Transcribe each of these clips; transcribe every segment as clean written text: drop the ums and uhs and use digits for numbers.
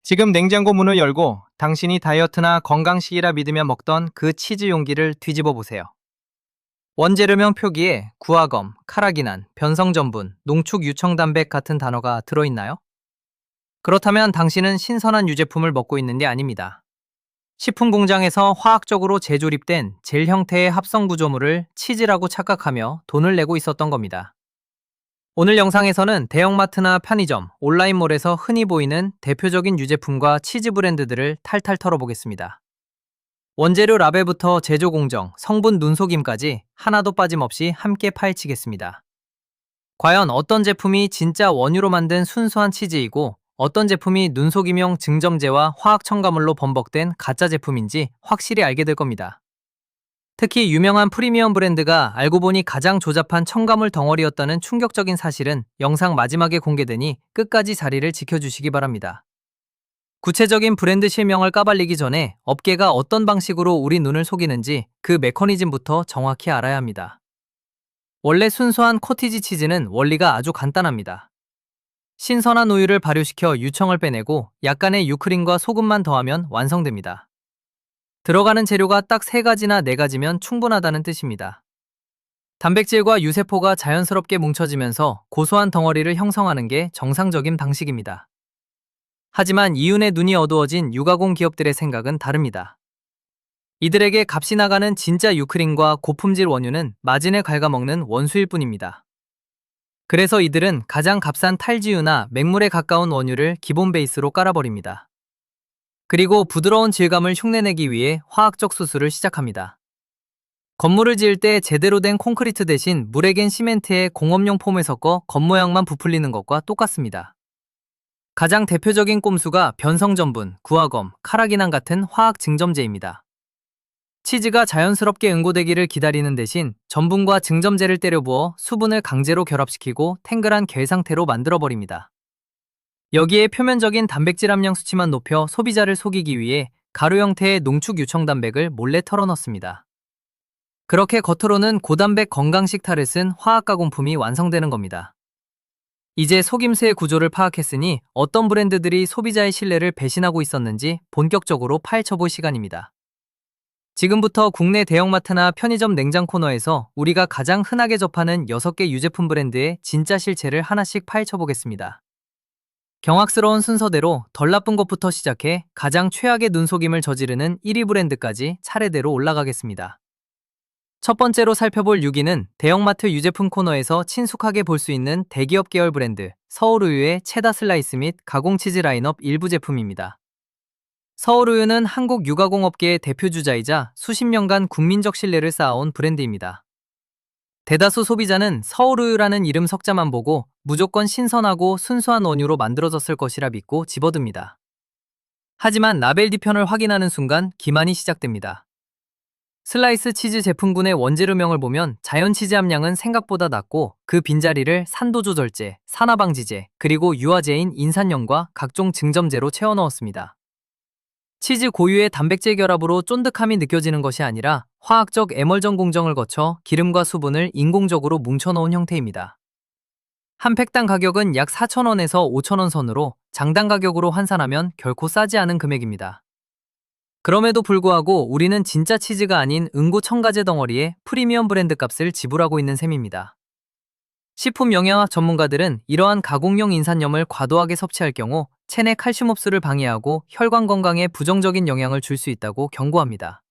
지금 냉장고 문을 열고 당신이 다이어트나 건강식이라 믿으며 먹던 그 치즈 용기를 뒤집어 보세요. 원재료명 표기에 구화검, 카라기난, 변성전분, 농축 유청단백 같은 단어가 들어있나요? 그렇다면 당신은 신선한 유제품을 먹고 있는 게 아닙니다. 식품 공장에서 화학적으로 재조립된 젤 형태의 합성 구조물을 치즈라고 착각하며 돈을 내고 있었던 겁니다. 오늘 영상에서는 대형마트나 편의점, 온라인몰에서 흔히 보이는 대표적인 유제품과 치즈 브랜드들을 탈탈 털어보겠습니다. 원재료 라벨부터 제조 공정, 성분 눈속임까지 하나도 빠짐없이 함께 파헤치겠습니다. 과연 어떤 제품이 진짜 원유로 만든 순수한 치즈이고 어떤 제품이 눈속임용 증점제와 화학 첨가물로 범벅된 가짜 제품인지 확실히 알게 될 겁니다. 특히 유명한 프리미엄 브랜드가 알고 보니 가장 조잡한 첨가물 덩어리였다는 충격적인 사실은 영상 마지막에 공개되니 끝까지 자리를 지켜주시기 바랍니다. 구체적인 브랜드 실명을 까발리기 전에 업계가 어떤 방식으로 우리 눈을 속이는지 그 메커니즘부터 정확히 알아야 합니다. 원래 순수한 코티지 치즈는 원리가 아주 간단합니다. 신선한 우유를 발효시켜 유청을 빼내고 약간의 유크림과 소금만 더하면 완성됩니다. 들어가는 재료가 딱 3가지나 4가지면 충분하다는 뜻입니다. 단백질과 유세포가 자연스럽게 뭉쳐지면서 고소한 덩어리를 형성하는 게 정상적인 방식입니다. 하지만 이윤의 눈이 어두워진 유가공 기업들의 생각은 다릅니다. 이들에게 값이 나가는 진짜 유크림과 고품질 원유는 마진을 갉아먹는 원수일 뿐입니다. 그래서 이들은 가장 값싼 탈지유나 맹물에 가까운 원유를 기본 베이스로 깔아버립니다. 그리고 부드러운 질감을 흉내내기 위해 화학적 수술을 시작합니다. 건물을 지을 때 제대로 된 콘크리트 대신 물에 갠 시멘트에 공업용 폼을 섞어 겉모양만 부풀리는 것과 똑같습니다. 가장 대표적인 꼼수가 변성전분, 구화검, 카라기난 같은 화학 증점제입니다. 치즈가 자연스럽게 응고되기를 기다리는 대신 전분과 증점제를 때려 부어 수분을 강제로 결합시키고 탱글한 겔 상태로 만들어버립니다. 여기에 표면적인 단백질 함량 수치만 높여 소비자를 속이기 위해 가루 형태의 농축 유청단백을 몰래 털어넣습니다. 그렇게 겉으로는 고단백 건강식 탈을 쓴 화학 가공품이 완성되는 겁니다. 이제 속임수의 구조를 파악했으니 어떤 브랜드들이 소비자의 신뢰를 배신하고 있었는지 본격적으로 파헤쳐볼 시간입니다. 지금부터 국내 대형마트나 편의점 냉장 코너에서 우리가 가장 흔하게 접하는 6개 유제품 브랜드의 진짜 실체를 하나씩 파헤쳐보겠습니다. 경악스러운 순서대로 덜 나쁜 것부터 시작해 가장 최악의 눈속임을 저지르는 1위 브랜드까지 차례대로 올라가겠습니다. 첫 번째로 살펴볼 6위는 대형마트 유제품 코너에서 친숙하게 볼 수 있는 대기업 계열 브랜드 서울우유의 체다 슬라이스 및 가공치즈 라인업 일부 제품입니다. 서울우유는 한국 유가공업계의 대표주자이자 수십 년간 국민적 신뢰를 쌓아온 브랜드입니다. 대다수 소비자는 서울우유라는 이름 석자만 보고 무조건 신선하고 순수한 원유로 만들어졌을 것이라 믿고 집어듭니다. 하지만 라벨 뒤편을 확인하는 순간 기만이 시작됩니다. 슬라이스 치즈 제품군의 원재료명을 보면 자연 치즈 함량은 생각보다 낮고 그 빈자리를 산도 조절제, 산화방지제, 그리고 유화제인 인산염과 각종 증점제로 채워 넣었습니다. 치즈 고유의 단백질 결합으로 쫀득함이 느껴지는 것이 아니라 화학적 에멀전 공정을 거쳐 기름과 수분을 인공적으로 뭉쳐놓은 형태입니다. 한 팩당 가격은 약 4,000원에서 5,000원 선으로 장당 가격으로 환산하면 결코 싸지 않은 금액입니다. 그럼에도 불구하고 우리는 진짜 치즈가 아닌 응고 첨가제 덩어리에 프리미엄 브랜드 값을 지불하고 있는 셈입니다. 식품 영양학 전문가들은 이러한 가공용 인산염을 과도하게 섭취할 경우 체내 칼슘 흡수를 방해하고 혈관 건강에 부정적인 영향을 줄 수 있다고 경고합니다.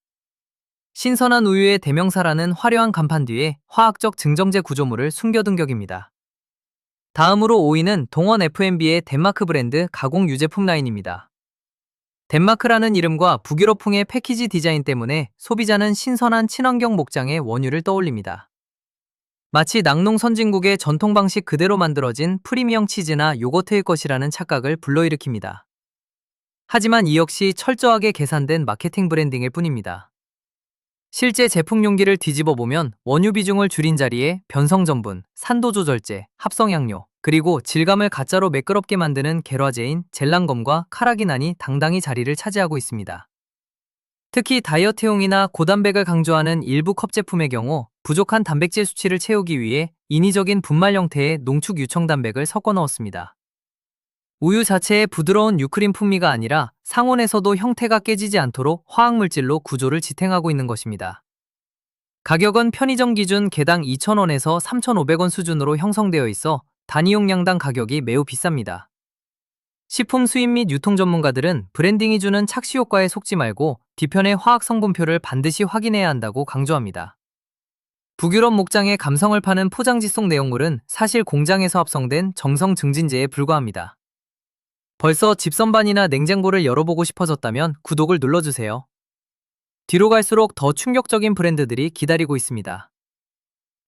신선한 우유의 대명사라는 화려한 간판 뒤에 화학적 증점제 구조물을 숨겨둔 격입니다. 다음으로 5위는 동원 F&B의 덴마크 브랜드 가공 유제품 라인입니다. 덴마크라는 이름과 북유럽풍의 패키지 디자인 때문에 소비자는 신선한 친환경 목장의 원유를 떠올립니다. 마치 낙농 선진국의 전통 방식 그대로 만들어진 프리미엄 치즈나 요거트일 것이라는 착각을 불러일으킵니다. 하지만 이 역시 철저하게 계산된 마케팅 브랜딩일 뿐입니다. 실제 제품 용기를 뒤집어 보면 원유 비중을 줄인 자리에 변성전분, 산도 조절제, 합성향료, 그리고 질감을 가짜로 매끄럽게 만드는 겔화제인 젤란검과 카라기난이 당당히 자리를 차지하고 있습니다. 특히 다이어트용이나 고단백을 강조하는 일부 컵 제품의 경우 부족한 단백질 수치를 채우기 위해 인위적인 분말 형태의 농축 유청단백을 섞어 넣었습니다. 우유 자체의 부드러운 유크림 풍미가 아니라 상온에서도 형태가 깨지지 않도록 화학물질로 구조를 지탱하고 있는 것입니다. 가격은 편의점 기준 개당 2,000원에서 3,500원 수준으로 형성되어 있어 단위 용량당 가격이 매우 비쌉니다. 식품 수입 및 유통 전문가들은 브랜딩이 주는 착시 효과에 속지 말고 뒤편의 화학 성분표를 반드시 확인해야 한다고 강조합니다. 북유럽 목장의 감성을 파는 포장지 속 내용물은 사실 공장에서 합성된 정성 증진제에 불과합니다. 벌써 집선반이나 냉장고를 열어보고 싶어졌다면 구독을 눌러주세요. 뒤로 갈수록 더 충격적인 브랜드들이 기다리고 있습니다.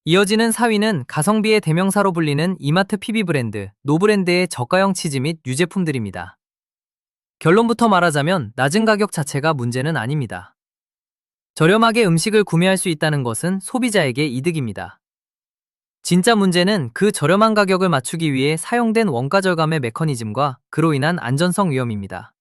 이어지는 4위는 가성비의 대명사로 불리는 이마트 PB 브랜드, 노브랜드의 저가형 치즈 및 유제품들입니다. 결론부터 말하자면 낮은 가격 자체가 문제는 아닙니다. 저렴하게 음식을 구매할 수 있다는 것은 소비자에게 이득입니다. 진짜 문제는 그 저렴한 가격을 맞추기 위해 사용된 원가 절감의 메커니즘과 그로 인한 안전성 위험입니다.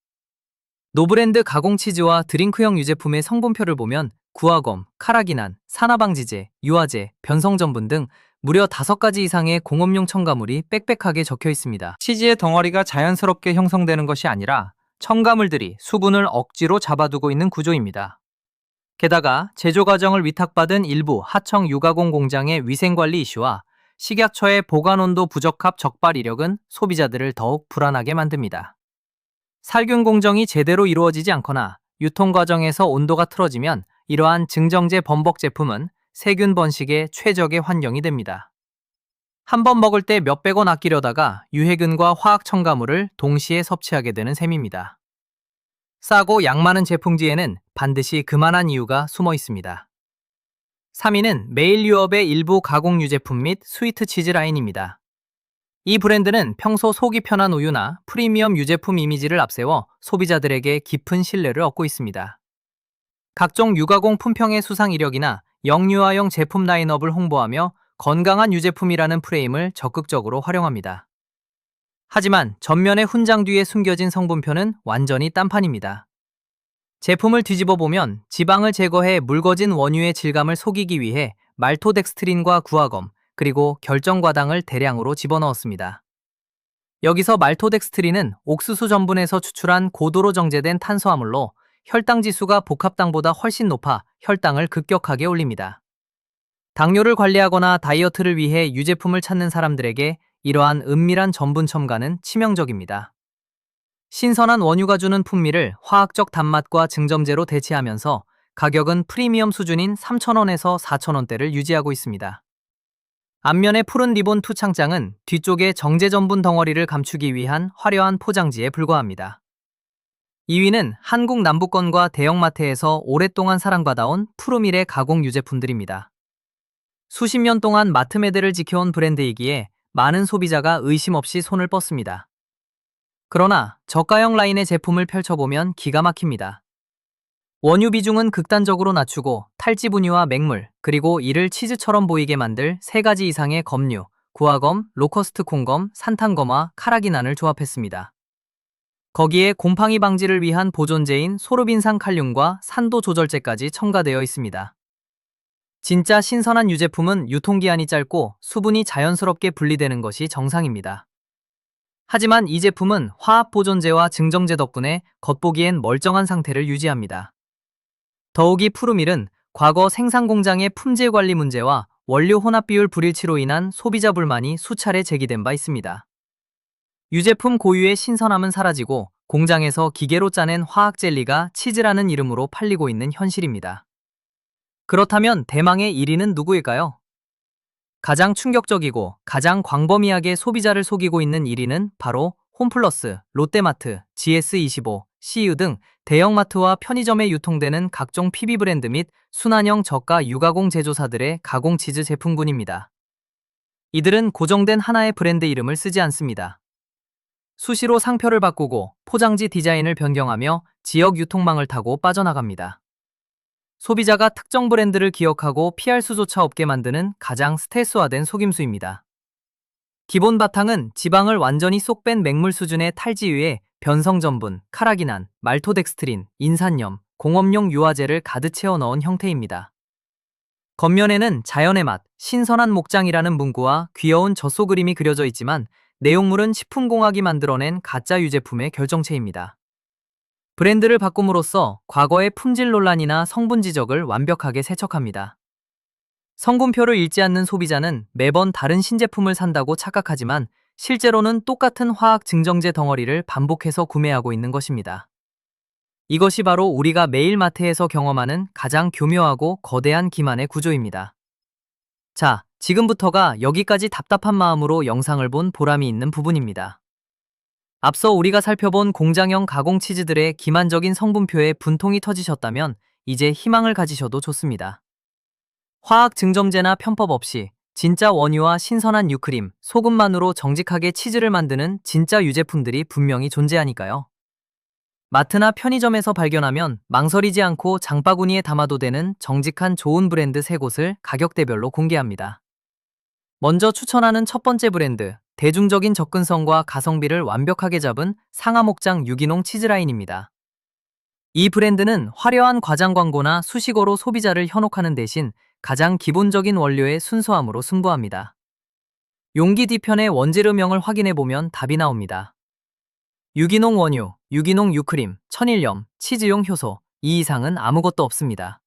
노브랜드 가공치즈와 드링크형 유제품의 성분표를 보면 구화검, 카라기난, 산화방지제, 유화제, 변성전분 등 무려 5가지 이상의 공업용 첨가물이 빽빽하게 적혀 있습니다. 치즈의 덩어리가 자연스럽게 형성되는 것이 아니라 첨가물들이 수분을 억지로 잡아두고 있는 구조입니다. 게다가 제조 과정을 위탁받은 일부 하청 유가공 공장의 위생관리 이슈와 식약처의 보관온도 부적합 적발 이력은 소비자들을 더욱 불안하게 만듭니다. 살균 공정이 제대로 이루어지지 않거나 유통 과정에서 온도가 틀어지면 이러한 증정제 범벅 제품은 세균 번식의 최적의 환경이 됩니다. 한 번 먹을 때 몇백 원 아끼려다가 유해균과 화학 첨가물을 동시에 섭취하게 되는 셈입니다. 싸고 양 많은 제품 뒤에는 반드시 그만한 이유가 숨어 있습니다. 3위는 메일 유업의 일부 가공 유제품 및 스위트 치즈 라인입니다. 이 브랜드는 평소 속이 편한 우유나 프리미엄 유제품 이미지를 앞세워 소비자들에게 깊은 신뢰를 얻고 있습니다. 각종 유가공 품평의 수상 이력이나 영유아용 제품 라인업을 홍보하며 건강한 유제품이라는 프레임을 적극적으로 활용합니다. 하지만 전면의 훈장 뒤에 숨겨진 성분표는 완전히 딴판입니다. 제품을 뒤집어 보면 지방을 제거해 묽어진 원유의 질감을 속이기 위해 말토덱스트린과 구화검, 그리고 결정과당을 대량으로 집어넣었습니다. 여기서 말토덱스트린은 옥수수 전분에서 추출한 고도로 정제된 탄수화물로 혈당 지수가 복합당보다 훨씬 높아 혈당을 급격하게 올립니다. 당뇨를 관리하거나 다이어트를 위해 유제품을 찾는 사람들에게 이러한 은밀한 전분 첨가는 치명적입니다. 신선한 원유가 주는 풍미를 화학적 단맛과 증점제로 대체하면서 가격은 프리미엄 수준인 3,000원에서 4,000원대를 유지하고 있습니다. 앞면의 푸른 리본 투창장은 뒤쪽의 정제 전분 덩어리를 감추기 위한 화려한 포장지에 불과합니다. 2위는 한국 남부권과 대형마트에서 오랫동안 사랑받아온 푸르밀의 가공 유제품들입니다. 수십 년 동안 마트 매대를 지켜온 브랜드이기에 많은 소비자가 의심 없이 손을 뻗습니다. 그러나 저가형 라인의 제품을 펼쳐보면 기가 막힙니다. 원유 비중은 극단적으로 낮추고 탈지 분유와 맹물, 그리고 이를 치즈처럼 보이게 만들 3가지 이상의 검류, 구화검, 로커스트 콩검, 산탄검화, 카라기난을 조합했습니다. 거기에 곰팡이 방지를 위한 보존제인 소르빈산 칼륨과 산도 조절제까지 첨가되어 있습니다. 진짜 신선한 유제품은 유통기한이 짧고 수분이 자연스럽게 분리되는 것이 정상입니다. 하지만 이 제품은 화학 보존제와 증정제 덕분에 겉보기엔 멀쩡한 상태를 유지합니다. 더욱이 푸르밀은 과거 생산 공장의 품질 관리 문제와 원료 혼합 비율 불일치로 인한 소비자 불만이 수차례 제기된 바 있습니다. 유제품 고유의 신선함은 사라지고 공장에서 기계로 짜낸 화학 젤리가 치즈라는 이름으로 팔리고 있는 현실입니다. 그렇다면 대망의 1위는 누구일까요? 가장 충격적이고 가장 광범위하게 소비자를 속이고 있는 1위는 바로 홈플러스, 롯데마트, GS25, CU 등 대형마트와 편의점에 유통되는 각종 PB 브랜드 및 순환형 저가 유가공 제조사들의 가공치즈 제품군입니다. 이들은 고정된 하나의 브랜드 이름을 쓰지 않습니다. 수시로 상표를 바꾸고 포장지 디자인을 변경하며 지역 유통망을 타고 빠져나갑니다. 소비자가 특정 브랜드를 기억하고 피할 수조차 없게 만드는 가장 스텔스화된 속임수입니다. 기본 바탕은 지방을 완전히 쏙 뺀 맹물 수준의 탈지유에 변성전분, 카라기난, 말토덱스트린, 인산염, 공업용 유화제를 가득 채워 넣은 형태입니다. 겉면에는 자연의 맛, 신선한 목장이라는 문구와 귀여운 젖소 그림이 그려져 있지만 내용물은 식품공학이 만들어낸 가짜 유제품의 결정체입니다. 브랜드를 바꿈으로써 과거의 품질 논란이나 성분 지적을 완벽하게 세척합니다. 성분표를 읽지 않는 소비자는 매번 다른 신제품을 산다고 착각하지만 실제로는 똑같은 화학 증정제 덩어리를 반복해서 구매하고 있는 것입니다. 이것이 바로 우리가 매일 마트에서 경험하는 가장 교묘하고 거대한 기만의 구조입니다. 자, 지금부터가 여기까지 답답한 마음으로 영상을 본 보람이 있는 부분입니다. 앞서 우리가 살펴본 공장형 가공 치즈들의 기만적인 성분표에 분통이 터지셨다면 이제 희망을 가지셔도 좋습니다. 화학 증정제나 편법 없이 진짜 원유와 신선한 유크림, 소금만으로 정직하게 치즈를 만드는 진짜 유제품들이 분명히 존재하니까요. 마트나 편의점에서 발견하면 망설이지 않고 장바구니에 담아도 되는 정직한 좋은 브랜드 3곳을 가격대별로 공개합니다. 먼저 추천하는 첫 번째 브랜드, 대중적인 접근성과 가성비를 완벽하게 잡은 상하목장 유기농 치즈라인입니다. 이 브랜드는 화려한 과장 광고나 수식어로 소비자를 현혹하는 대신 가장 기본적인 원료의 순수함으로 승부합니다. 용기 뒤편의 원재료명을 확인해보면 답이 나옵니다. 유기농 원유, 유기농 유크림, 천일염, 치즈용 효소, 이 이상은 아무것도 없습니다.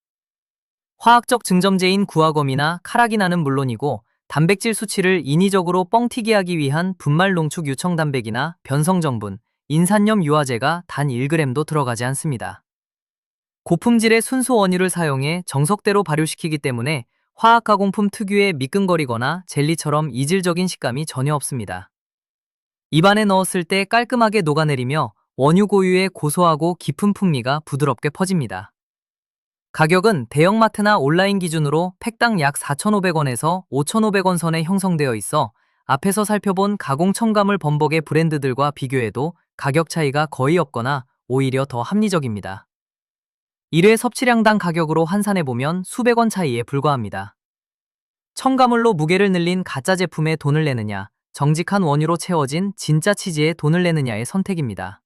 화학적 증점제인 구화검이나 카라기나는 물론이고 단백질 수치를 인위적으로 뻥튀기 하기 위한 분말 농축 유청 단백이나 변성 정분, 인산염 유화제가 단 1g도 들어가지 않습니다. 고품질의 순수 원유를 사용해 정석대로 발효시키기 때문에 화학 가공품 특유의 미끈거리거나 젤리처럼 이질적인 식감이 전혀 없습니다. 입안에 넣었을 때 깔끔하게 녹아내리며 원유 고유의 고소하고 깊은 풍미가 부드럽게 퍼집니다. 가격은 대형마트나 온라인 기준으로 팩당 약 4,500원에서 5,500원 선에 형성되어 있어 앞에서 살펴본 가공 첨가물 범벅의 브랜드들과 비교해도 가격 차이가 거의 없거나 오히려 더 합리적입니다. 1회 섭취량당 가격으로 환산해보면 수백 원 차이에 불과합니다. 첨가물로 무게를 늘린 가짜 제품에 돈을 내느냐, 정직한 원유로 채워진 진짜 치즈에 돈을 내느냐의 선택입니다.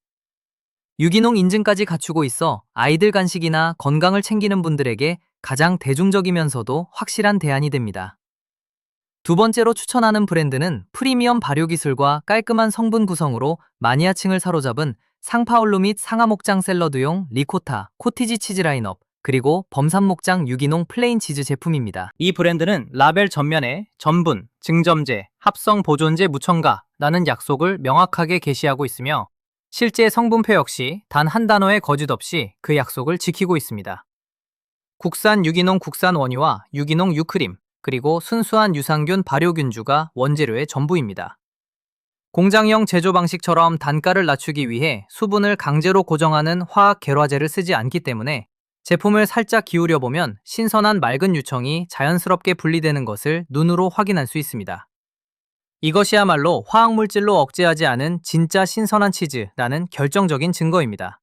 유기농 인증까지 갖추고 있어 아이들 간식이나 건강을 챙기는 분들에게 가장 대중적이면서도 확실한 대안이 됩니다. 두 번째로 추천하는 브랜드는 프리미엄 발효 기술과 깔끔한 성분 구성으로 마니아층을 사로잡은 상파울루 및 상하목장 샐러드용 리코타, 코티지 치즈 라인업, 그리고 범산목장 유기농 플레인 치즈 제품입니다. 이 브랜드는 라벨 전면에 전분, 증점제, 합성 보존제 무첨가라는 약속을 명확하게 게시하고 있으며 실제 성분표 역시 단 한 단어의 거짓 없이 그 약속을 지키고 있습니다. 국산 유기농 국산 원유와 유기농 유크림, 그리고 순수한 유산균 발효균주가 원재료의 전부입니다. 공장형 제조 방식처럼 단가를 낮추기 위해 수분을 강제로 고정하는 화학 결화제를 쓰지 않기 때문에 제품을 살짝 기울여 보면 신선한 맑은 유청이 자연스럽게 분리되는 것을 눈으로 확인할 수 있습니다. 이것이야말로 화학물질로 억제하지 않은 진짜 신선한 치즈라는 결정적인 증거입니다.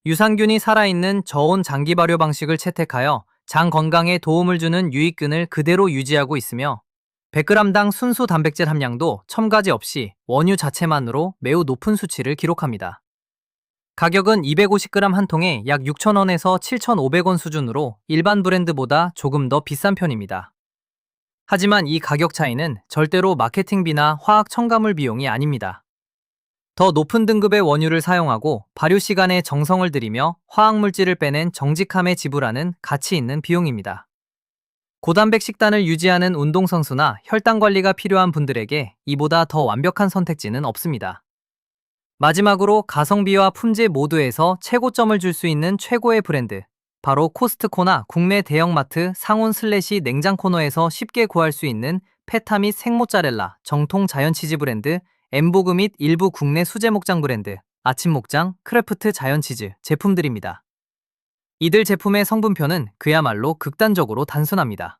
유산균이 살아있는 저온 장기 발효 방식을 채택하여 장 건강에 도움을 주는 유익균을 그대로 유지하고 있으며 100g당 순수 단백질 함량도 첨가제 없이 원유 자체만으로 매우 높은 수치를 기록합니다. 가격은 250g 한 통에 약 6,000원에서 7,500원 수준으로 일반 브랜드보다 조금 더 비싼 편입니다. 하지만 이 가격 차이는 절대로 마케팅비나 화학 첨가물 비용이 아닙니다. 더 높은 등급의 원유를 사용하고 발효 시간에 정성을 들이며 화학물질을 빼낸 정직함에 지불하는 가치 있는 비용입니다. 고단백 식단을 유지하는 운동선수나 혈당 관리가 필요한 분들에게 이보다 더 완벽한 선택지는 없습니다. 마지막으로 가성비와 품질 모두에서 최고점을 줄 수 있는 최고의 브랜드, 바로 코스트코나 국내 대형마트 상온 슬래시 냉장 코너에서 쉽게 구할 수 있는 페타 및 생모짜렐라, 정통 자연치즈 브랜드, 엠보그 및 일부 국내 수제목장 브랜드, 아침목장, 크래프트 자연치즈 제품들입니다. 이들 제품의 성분표는 그야말로 극단적으로 단순합니다.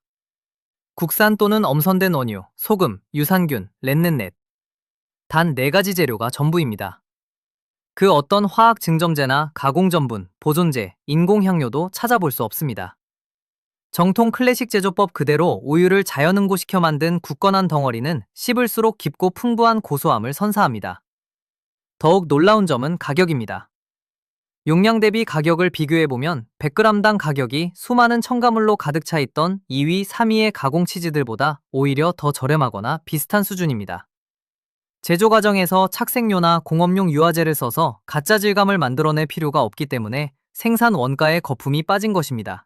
국산 또는 엄선된 원유, 소금, 유산균, 렌넨넷. 단 4가지 재료가 전부입니다. 그 어떤 화학 증점제나 가공 전분, 보존제, 인공향료도 찾아볼 수 없습니다. 정통 클래식 제조법 그대로 우유를 자연 응고시켜 만든 굳건한 덩어리는 씹을수록 깊고 풍부한 고소함을 선사합니다. 더욱 놀라운 점은 가격입니다. 용량 대비 가격을 비교해보면 100g당 가격이 수많은 첨가물로 가득 차 있던 2위, 3위의 가공 치즈들보다 오히려 더 저렴하거나 비슷한 수준입니다. 제조 과정에서 착색료나 공업용 유화제를 써서 가짜 질감을 만들어낼 필요가 없기 때문에 생산 원가에 거품이 빠진 것입니다.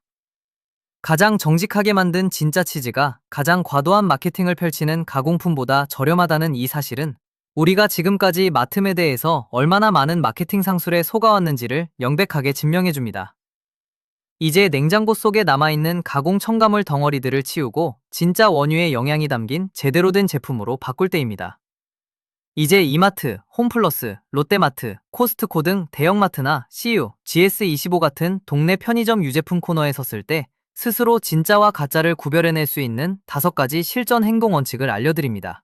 가장 정직하게 만든 진짜 치즈가 가장 과도한 마케팅을 펼치는 가공품보다 저렴하다는 이 사실은 우리가 지금까지 마트메드에서 얼마나 많은 마케팅 상술에 속아왔는지를 명백하게 증명해줍니다. 이제 냉장고 속에 남아있는 가공 첨가물 덩어리들을 치우고 진짜 원유의 영양이 담긴 제대로 된 제품으로 바꿀 때입니다. 이제 이마트, 홈플러스, 롯데마트, 코스트코 등 대형마트나 CU, GS25 같은 동네 편의점 유제품 코너에 섰을 때 스스로 진짜와 가짜를 구별해낼 수 있는 5가지 실전 행동 원칙을 알려드립니다.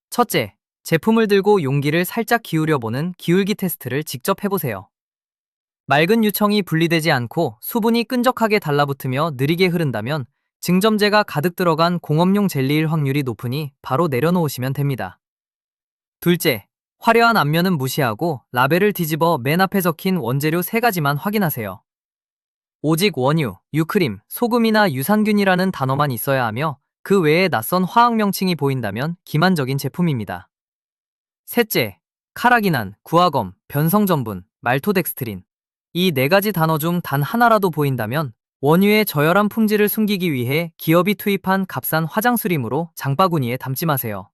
첫째, 제품을 들고 용기를 살짝 기울여보는 기울기 테스트를 직접 해보세요. 맑은 유청이 분리되지 않고 수분이 끈적하게 달라붙으며 느리게 흐른다면 증점제가 가득 들어간 공업용 젤리일 확률이 높으니 바로 내려놓으시면 됩니다. 둘째, 화려한 앞면은 무시하고 라벨을 뒤집어 맨 앞에 적힌 원재료 3가지만 확인하세요. 오직 원유, 유크림, 소금이나 유산균이라는 단어만 있어야 하며 그 외에 낯선 화학 명칭이 보인다면 기만적인 제품입니다. 셋째, 카라기난, 구화검, 변성전분, 말토덱스트린. 이 4가지 단어 중 단 하나라도 보인다면 원유의 저열한 품질을 숨기기 위해 기업이 투입한 값싼 화장수림으로 장바구니에 담지 마세요.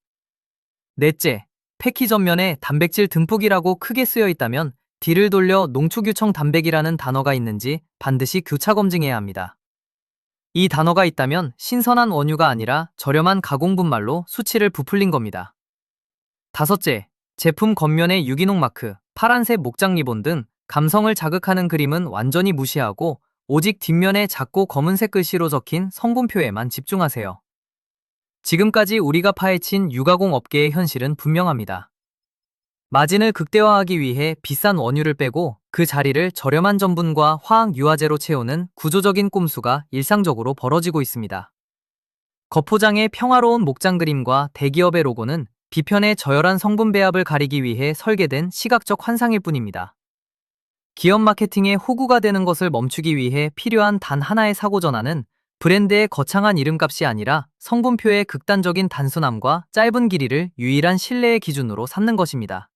넷째, 패키 전면에 단백질 듬뿍이라고 크게 쓰여 있다면 뒤를 돌려 농축유청 단백이라는 단어가 있는지 반드시 교차 검증해야 합니다. 이 단어가 있다면 신선한 원유가 아니라 저렴한 가공분말로 수치를 부풀린 겁니다. 다섯째, 제품 겉면의 유기농 마크, 파란색 목장 리본 등 감성을 자극하는 그림은 완전히 무시하고 오직 뒷면에 작고 검은색 글씨로 적힌 성분표에만 집중하세요. 지금까지 우리가 파헤친 유가공 업계의 현실은 분명합니다. 마진을 극대화하기 위해 비싼 원유를 빼고 그 자리를 저렴한 전분과 화학 유화제로 채우는 구조적인 꼼수가 일상적으로 벌어지고 있습니다. 겉포장의 평화로운 목장 그림과 대기업의 로고는 비편의 저열한 성분 배합을 가리기 위해 설계된 시각적 환상일 뿐입니다. 기업 마케팅의 호구가 되는 것을 멈추기 위해 필요한 단 하나의 사고 전환은 브랜드의 거창한 이름값이 아니라 성분표의 극단적인 단순함과 짧은 길이를 유일한 신뢰의 기준으로 삼는 것입니다.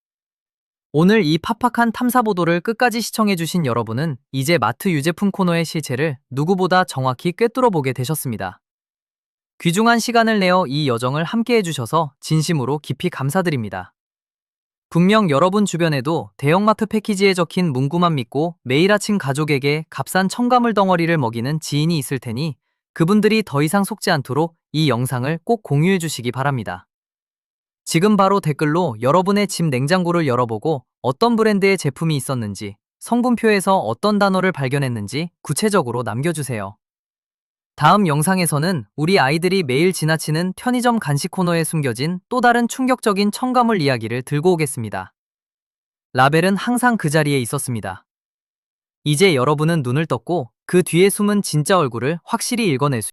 오늘 이 팍팍한 탐사보도를 끝까지 시청해주신 여러분은 이제 마트 유제품 코너의 실체를 누구보다 정확히 꿰뚫어보게 되셨습니다. 귀중한 시간을 내어 이 여정을 함께 해주셔서 진심으로 깊이 감사드립니다. 분명 여러분 주변에도 대형마트 패키지에 적힌 문구만 믿고 매일 아침 가족에게 값싼 첨가물 덩어리를 먹이는 지인이 있을 테니 그분들이 더 이상 속지 않도록 이 영상을 꼭 공유해 주시기 바랍니다. 지금 바로 댓글로 여러분의 집 냉장고를 열어보고 어떤 브랜드의 제품이 있었는지, 성분표에서 어떤 단어를 발견했는지 구체적으로 남겨주세요. 다음 영상에서는 우리 아이들이 매일 지나치는 편의점 간식 코너에 숨겨진 또 다른 충격적인 첨가물 이야기를 들고 오겠습니다. 라벨은 항상 그 자리에 있었습니다. 이제 여러분은 눈을 떴고 그 뒤에 숨은 진짜 얼굴을 확실히 읽어낼 수